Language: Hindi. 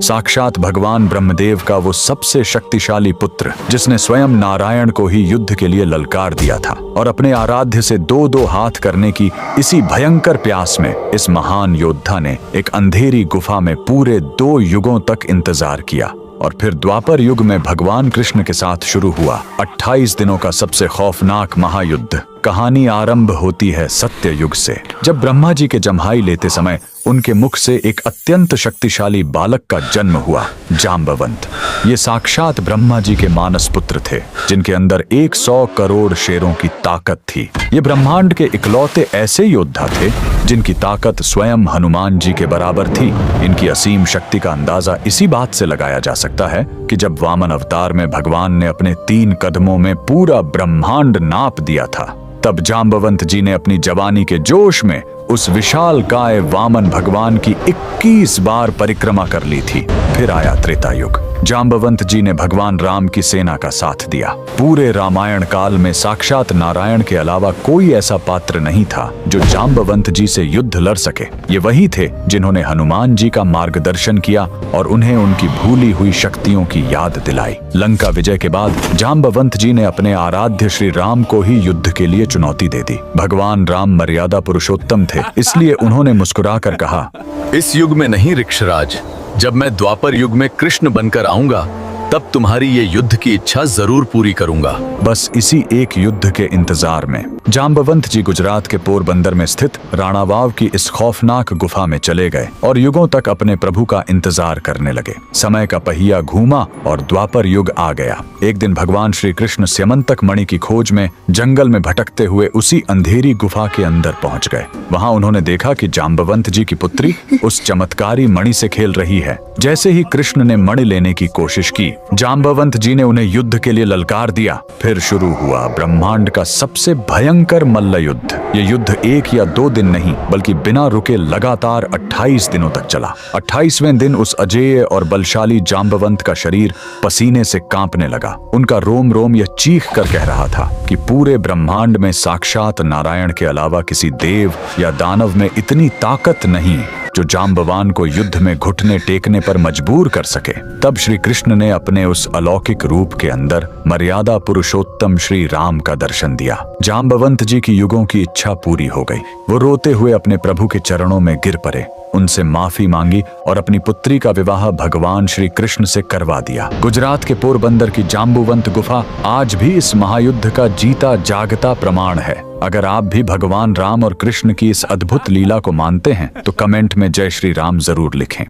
साक्षात भगवान ब्रह्मदेव का वो सबसे शक्तिशाली पुत्र, जिसने स्वयं नारायण को ही युद्ध के लिए ललकार दिया था और अपने आराध्य से दो दो हाथ करने की इसी भयंकर प्यास में इस महान योद्धा ने एक अंधेरी गुफा में पूरे 2 युगों तक इंतजार किया। और फिर द्वापर युग में भगवान कृष्ण के साथ शुरू हुआ 28 दिनों का सबसे खौफनाक महायुद्ध। कहानी आरंभ होती है सत्य युग से, जब ब्रह्मा जी के जम्हाई लेते समय उनके मुख से एक अत्यंत शक्तिशाली बालक का जन्म हुआ, जाम्बवंत। ये साक्षात ब्रह्मा जी के मानस पुत्र थे, जिनके अंदर 100 करोड़ शेरों की ताकत थी। ये ब्रह्मांड के इकलौते ऐसे योद्धा थे जिनकी ताकत स्वयं हनुमान जी के बराबर थी। इनकी असीम शक्ति का अंदाजा इसी बात से लगाया जा सकता है कि जब वामन अवतार में भगवान ने अपने 3 कदमों में पूरा ब्रह्मांड नाप दिया था, तब जाम्बवंत जी ने अपनी जवानी के जोश में उस विशाल काय वामन भगवान की 21 बार परिक्रमा कर ली थी। फिर आया त्रेता युग। जाम्बवंत जी ने भगवान राम की सेना का साथ दिया। पूरे रामायण काल में साक्षात नारायण के अलावा कोई ऐसा पात्र नहीं था जो जाम्बवंत जी से युद्ध लड़ सके। ये वही थे जिन्होंने हनुमान जी का मार्गदर्शन किया और उन्हें उनकी भूली हुई शक्तियों की याद दिलाई। लंका विजय के बाद जाम्बवंत जी ने अपने आराध्य श्री राम को ही युद्ध के लिए चुनौती दे दी। भगवान राम मर्यादा पुरुषोत्तम थे, इसलिए उन्होंने मुस्कुराकर कहा, इस युग में नहीं ऋक्षराज, जब मैं द्वापर युग में कृष्ण बनकर आऊंगा तब तुम्हारी ये युद्ध की इच्छा जरूर पूरी करूंगा। बस इसी एक युद्ध के इंतजार में जाम्बवंत जी गुजरात के पोरबंदर में स्थित राणावाव की इस खौफनाक गुफा में चले गए और युगों तक अपने प्रभु का इंतजार करने लगे। समय का पहिया घूमा और द्वापर युग आ गया। एक दिन भगवान श्री कृष्ण स्यमंतक मणि की खोज में जंगल में भटकते हुए उसी अंधेरी गुफा के अंदर पहुंच गए। वहां उन्होंने देखा कि जाम्बवंत जी की पुत्री उस चमत्कारी मणि से खेल रही है। जैसे ही कृष्ण ने मणि लेने की कोशिश की, जाम्बवंत जी ने उन्हें युद्ध के लिए ललकार दिया। फिर शुरू हुआ ब्रह्मांड का सबसे भयंकर मल्ल युद्ध। ये युद्ध 1 या 2 दिन नहीं, बल्कि बिना रुके लगातार 28 दिनों तक चला। 28वें दिन उस अजेय और बलशाली जाम्बवंत का शरीर पसीने से कांपने लगा। उनका रोम रोम यह चीख कर कह रहा था कि पूरे ब्रह्मांड में साक्षात नारायण के अलावा किसी देव या दानव में इतनी ताकत नहीं जो जाम्बवान को युद्ध में घुटने टेकने पर मजबूर कर सके। तब श्री कृष्ण ने अपने उस अलौकिक रूप के अंदर मर्यादा पुरुषोत्तम श्री राम का दर्शन दिया। जाम्बवंत जी की युगों की इच्छा पूरी हो गई। वो रोते हुए अपने प्रभु के चरणों में गिर पड़े, उनसे माफी मांगी और अपनी पुत्री का विवाह भगवान श्री कृष्ण से करवा दिया। गुजरात के पोरबंदर की जाम्बुवंत गुफा आज भी इस महायुद्ध का जीता जागता प्रमाण है। अगर आप भी भगवान राम और कृष्ण की इस अद्भुत लीला को मानते हैं तो कमेंट में जय श्री राम जरूर लिखें।